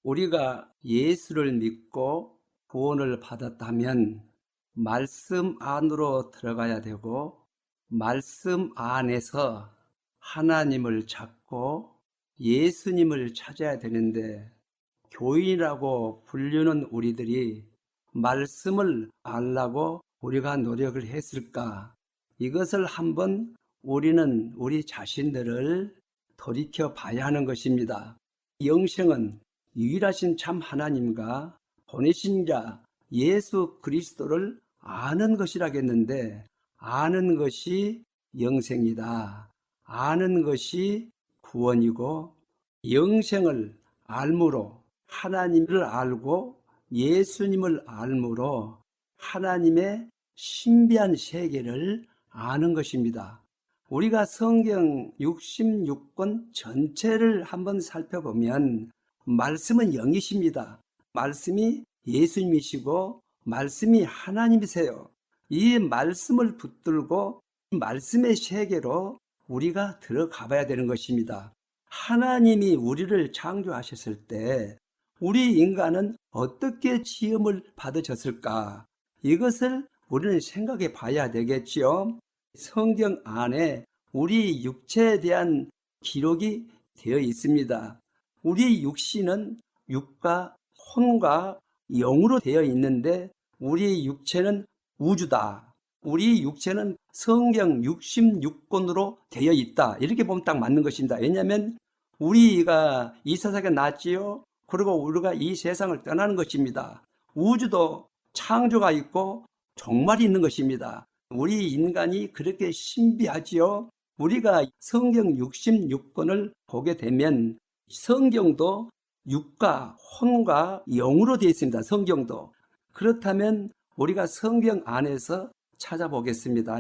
우리가 예수를 믿고 구원을 받았다면 말씀 안으로 들어가야 되고, 말씀 안에서 하나님을 찾고 예수님을 찾아야 되는데, 교인이라고 불리는 우리들이 말씀을 알라고 우리가 노력을 했을까? 이것을 한번 우리는 우리 자신들을 돌이켜 봐야 하는 것입니다. 영생은 유일하신 참 하나님과 보내신 자 예수 그리스도를 아는 것이라겠는데, 아는 것이 영생이다. 아는 것이 구원이고, 영생을 알므로 하나님을 알고 예수님을 알므로 하나님의 신비한 세계를 아는 것입니다. 우리가 성경 66권 전체를 한번 살펴보면 말씀은 영이십니다. 말씀이 예수님이시고 말씀이 하나님이세요. 이 말씀을 붙들고 말씀의 세계로 우리가 들어가 봐야 되는 것입니다. 하나님이 우리를 창조하셨을 때 우리 인간은 어떻게 지음을 받으셨을까? 이것을 우리는 생각해 봐야 되겠지요. 성경 안에 우리 육체에 대한 기록이 되어 있습니다. 우리 육신은 육과 혼과 영으로 되어 있는데, 우리 육체는 우주다. 우리 육체는 성경 66권으로 되어 있다. 이렇게 보면 딱 맞는 것입니다. 왜냐하면 우리가 이 세상에 났지요. 그리고 우리가 이 세상을 떠나는 것입니다. 우주도 창조가 있고 종말이 있는 것입니다. 우리 인간이 그렇게 신비하지요. 우리가 성경 66권을 보게 되면 성경도 육과 혼과 영으로 되어 있습니다. 성경도. 그렇다면 우리가 성경 안에서 찾아보겠습니다.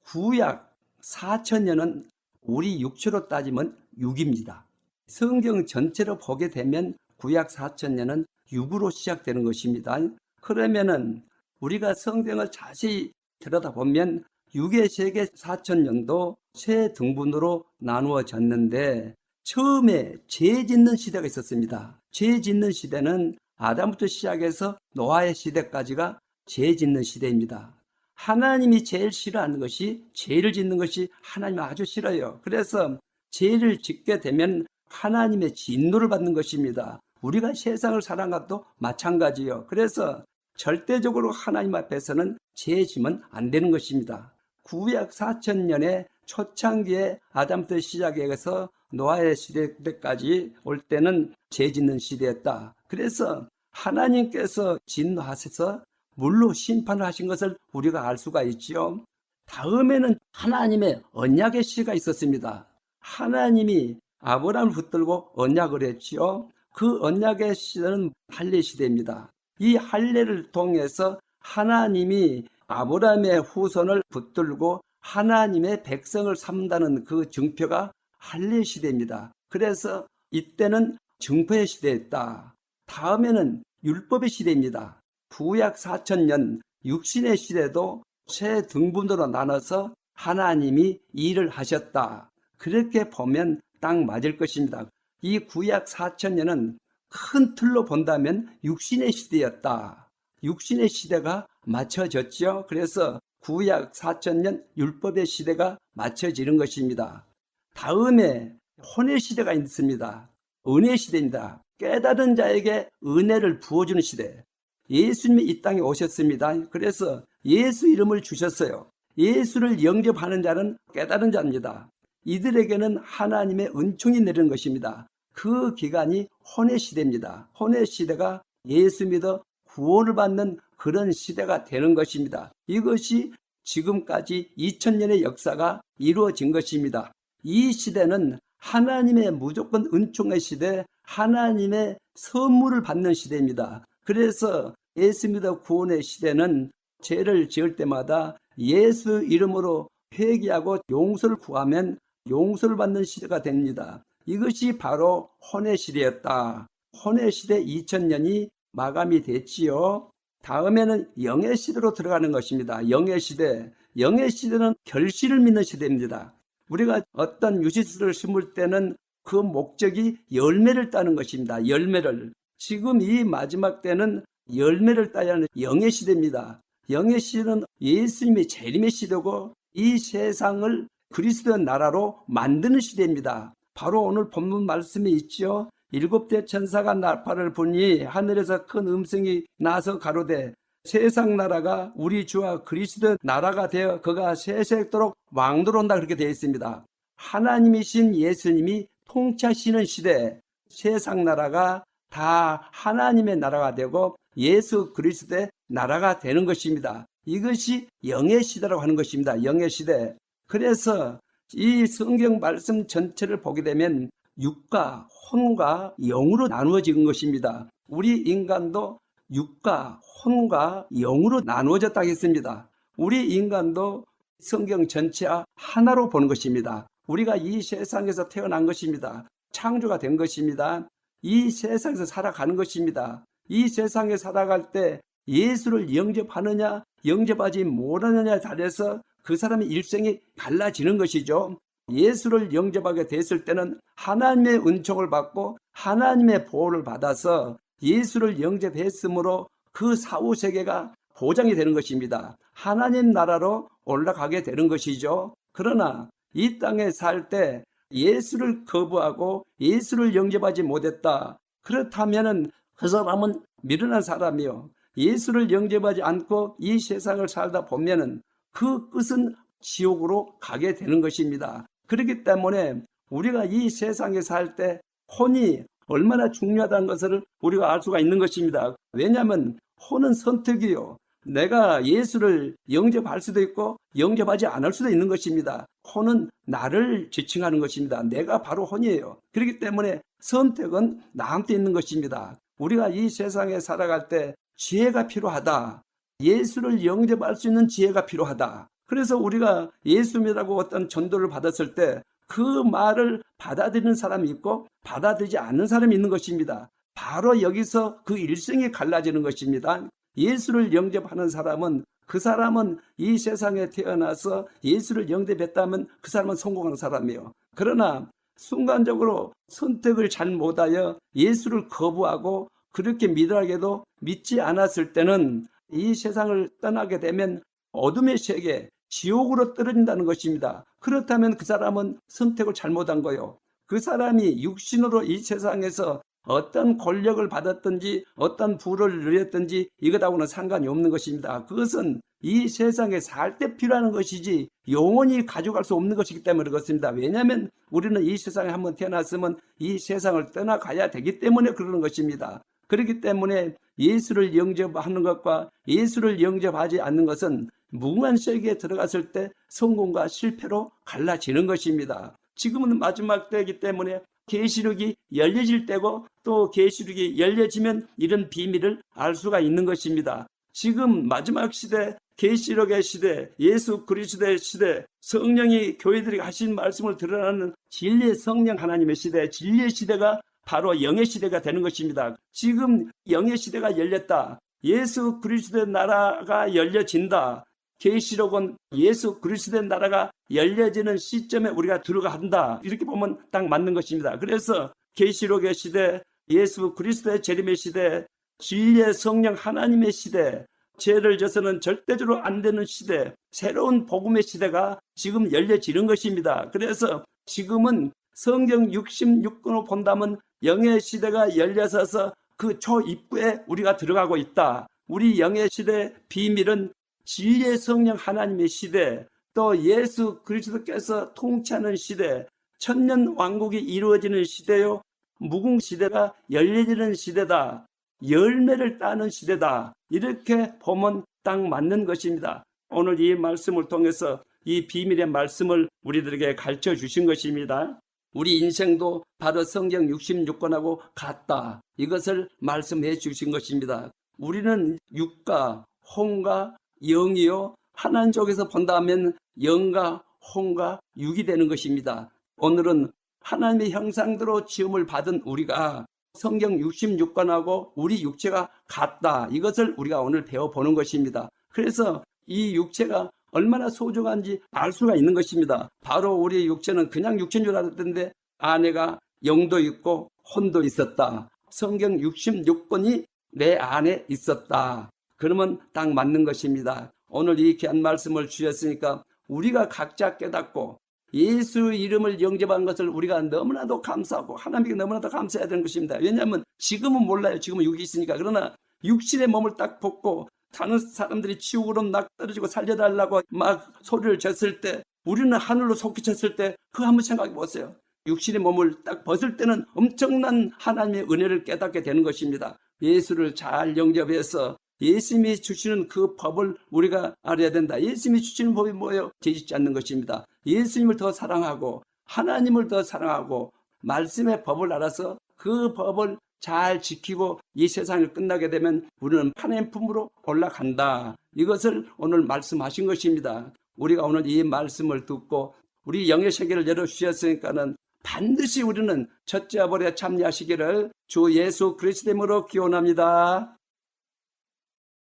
구약 4,000년은 우리 육체로 따지면 육입니다. 성경 전체로 보게 되면 구약 4,000년은 육으로 시작되는 것입니다. 그러면은 우리가 성경을 자세히 들여다보면 육의 세계 4,000년도 세 등분으로 나누어졌는데, 처음에 죄 짓는 시대가 있었습니다. 죄 짓는 시대는 아담부터 시작해서 노아의 시대까지가 죄 짓는 시대입니다. 하나님이 제일 싫어하는 것이 죄를 짓는 것이 하나님 아주 싫어요. 그래서 죄를 짓게 되면 하나님의 진노를 받는 것입니다. 우리가 세상을 살아간 것도 마찬가지요. 그래서 절대적으로 하나님 앞에서는 죄 지면 안 되는 것입니다. 구약 4,000년의 초창기에 아담부터 시작해서 노아의 시대까지 올 때는 죄 짓는 시대였다. 그래서 하나님께서 진노하셔서 물로 심판을 하신 것을 우리가 알 수가 있지요. 다음에는 하나님의 언약의 시대가 있었습니다. 하나님이 아브라함을 붙들고 언약을 했지요. 그 언약의 시대는 할례 시대입니다. 이 할례를 통해서 하나님이 아브라함의 후손을 붙들고 하나님의 백성을 삼다는 그 증표가 할례 시대입니다. 그래서 이때는 증거의 시대였다. 다음에는 율법의 시대입니다. 구약 4,000년 육신의 시대도 세 등분으로 나눠서 하나님이 일을 하셨다. 그렇게 보면 딱 맞을 것입니다. 이 구약 4,000년은 큰 틀로 본다면 육신의 시대였다. 육신의 시대가 맞춰졌죠. 그래서 구약 4,000년 율법의 시대가 맞춰지는 것입니다. 다음에 혼의 시대가 있습니다. 은혜 시대입니다. 깨달은 자에게 은혜를 부어주는 시대. 예수님이 이 땅에 오셨습니다. 그래서 예수 이름을 주셨어요. 예수를 영접하는 자는 깨달은 자입니다. 이들에게는 하나님의 은총이 내리는 것입니다. 그 기간이 혼의 시대입니다. 혼의 시대가 예수 믿어 구원을 받는 그런 시대가 되는 것입니다. 이것이 지금까지 2000년의 역사가 이루어진 것입니다. 이 시대는 하나님의 무조건 은총의 시대, 하나님의 선물을 받는 시대입니다. 그래서 예수 믿어 구원의 시대는 죄를 지을 때마다 예수 이름으로 회개하고 용서를 구하면 용서를 받는 시대가 됩니다. 이것이 바로 혼의 시대였다. 혼의 시대 2000년이 마감이 됐지요. 다음에는 영의 시대로 들어가는 것입니다. 영의 시대. 영의 시대는 결실을 믿는 시대입니다. 우리가 어떤 유시스를 심을 때는 그 목적이 열매를 따는 것입니다. 열매를. 지금 이 마지막 때는 열매를 따야 하는 영의 시대입니다. 영의 시대는 예수님의 재림의 시대고 이 세상을 그리스도의 나라로 만드는 시대입니다. 바로 오늘 본문 말씀에 있죠. 7대 천사가 나팔을 부니 하늘에서 큰 음성이 나서 가로되 세상 나라가 우리 주와 그리스도의 나라가 되어 그가 세세토록 왕노론다, 그렇게 되어 있습니다. 하나님이신 예수님이 통치하시는 시대, 세상 나라가 다 하나님의 나라가 되고 예수 그리스도의 나라가 되는 것입니다. 이것이 영의 시대라고 하는 것입니다. 영의 시대. 그래서 이 성경 말씀 전체를 보게 되면 육과 혼과 영으로 나누어진 것입니다. 우리 인간도 육과 혼과 영으로 나누어졌다고 했습니다. 우리 인간도 성경 전체와 하나로 보는 것입니다. 우리가 이 세상에서 태어난 것입니다. 창조가 된 것입니다. 이 세상에서 살아가는 것입니다. 이 세상에 살아갈 때 예수를 영접하느냐 영접하지 못하느냐에 따라서 그 사람의 일생이 달라지는 것이죠. 예수를 영접하게 됐을 때는 하나님의 은총을 받고 하나님의 보호를 받아서 예수를 영접했으므로 그 사후세계가 보장이 되는 것입니다. 하나님 나라로 올라가게 되는 것이죠. 그러나 이 땅에 살 때 예수를 거부하고 예수를 영접하지 못했다. 그렇다면 그 사람은 미련한 사람이요. 예수를 영접하지 않고 이 세상을 살다 보면은 그 끝은 지옥으로 가게 되는 것입니다. 그렇기 때문에 우리가 이 세상에 살 때 혼이 얼마나 중요하다는 것을 우리가 알 수가 있는 것입니다. 왜냐하면 혼은 선택이요. 내가 예수를 영접할 수도 있고 영접하지 않을 수도 있는 것입니다. 혼은 나를 지칭하는 것입니다. 내가 바로 혼이에요. 그렇기 때문에 선택은 나한테 있는 것입니다. 우리가 이 세상에 살아갈 때 지혜가 필요하다. 예수를 영접할 수 있는 지혜가 필요하다. 그래서 우리가 예수님이라고 어떤 전도를 받았을 때 그 말을 받아들이는 사람이 있고 받아들이지 않는 사람이 있는 것입니다. 바로 여기서 그 일생이 갈라지는 것입니다. 예수를 영접하는 사람은 그 사람은 이 세상에 태어나서 예수를 영접했다면 그 사람은 성공하는 사람이에요. 그러나 순간적으로 선택을 잘 못하여 예수를 거부하고 그렇게 미련하게도 믿지 않았을 때는 이 세상을 떠나게 되면 어둠의 세계, 지옥으로 떨어진다는 것입니다. 그렇다면 그 사람은 선택을 잘못한 거예요. 그 사람이 육신으로 이 세상에서 어떤 권력을 받았든지 어떤 부를 누렸든지 이것하고는 상관이 없는 것입니다. 그것은 이 세상에 살 때 필요한 것이지 영원히 가져갈 수 없는 것이기 때문에 그렇습니다. 왜냐하면 우리는 이 세상에 한번 태어났으면 이 세상을 떠나가야 되기 때문에 그러는 것입니다. 그렇기 때문에 예수를 영접하는 것과 예수를 영접하지 않는 것은 무궁한 세계에 들어갔을 때 성공과 실패로 갈라지는 것입니다. 지금은 마지막 때이기 때문에 계시록이 열려질 때고 또 계시록이 열려지면 이런 비밀을 알 수가 있는 것입니다. 지금 마지막 시대, 계시록의 시대, 예수 그리스도의 시대, 성령이 교회들에게 하신 말씀을 드러나는 진리의 성령 하나님의 시대, 진리의 시대가 바로 영의 시대가 되는 것입니다. 지금 영의 시대가 열렸다. 예수 그리스도의 나라가 열려진다. 계시록은 예수 그리스도의 나라가 열려지는 시점에 우리가 들어간다. 이렇게 보면 딱 맞는 것입니다. 그래서 계시록의 시대, 예수 그리스도의 재림의 시대, 진리의 성령 하나님의 시대, 죄를 져서는 절대적으로 안 되는 시대, 새로운 복음의 시대가 지금 열려지는 것입니다. 그래서 지금은 성경 66권을 본다면 영의 시대가 열려서서 그 초입구에 우리가 들어가고 있다. 우리 영의 시대 비밀은 진리의 성령 하나님의 시대, 또 예수 그리스도께서 통치하는 시대, 천년 왕국이 이루어지는 시대요, 무궁시대가 열려지는 시대다. 열매를 따는 시대다. 이렇게 보면 딱 맞는 것입니다. 오늘 이 말씀을 통해서 이 비밀의 말씀을 우리들에게 가르쳐 주신 것입니다. 우리 인생도 바로 성경 66권하고 같다. 이것을 말씀해 주신 것입니다. 우리는 육과 혼과 영이요, 하나님 쪽에서 본다면 영과 혼과 육이 되는 것입니다. 오늘은 하나님의 형상대로 지음을 받은 우리가 성경 66권하고 우리 육체가 같다. 이것을 우리가 오늘 배워보는 것입니다. 그래서 이 육체가 얼마나 소중한지 알 수가 있는 것입니다. 바로 우리 육체는 그냥 육체인 줄 알았던데 아내가 영도 있고 혼도 있었다. 성경 66권이 내 안에 있었다. 그러면 딱 맞는 것입니다. 오늘 이 귀한 말씀을 주셨으니까 우리가 각자 깨닫고 예수 이름을 영접한 것을 우리가 너무나도 감사하고 하나님께 너무나도 감사해야 되는 것입니다. 왜냐하면 지금은 몰라요. 지금은 육이 있으니까. 그러나 육신의 몸을 딱 벗고 다른 사람들이 지옥으로 낙 떨어지고 살려달라고 막 소리를 쳤을 때, 우리는 하늘로 솟구쳤을 때 그거 한번 생각해 보세요. 육신의 몸을 딱 벗을 때는 엄청난 하나님의 은혜를 깨닫게 되는 것입니다. 예수를 잘 영접해서 예수님이 주시는 그 법을 우리가 알아야 된다. 예수님이 주시는 법이 뭐예요? 죄짓지 않는 것입니다. 예수님을 더 사랑하고 하나님을 더 사랑하고 말씀의 법을 알아서 그 법을 잘 지키고 이 세상을 끝나게 되면 우리는 하나님 품으로 올라간다. 이것을 오늘 말씀하신 것입니다. 우리가 오늘 이 말씀을 듣고 우리 영의 세계를 열어주셨으니까는 반드시 우리는 첫째 아벌에 참여하시기를 주 예수 그리스도 이름으로 기원합니다.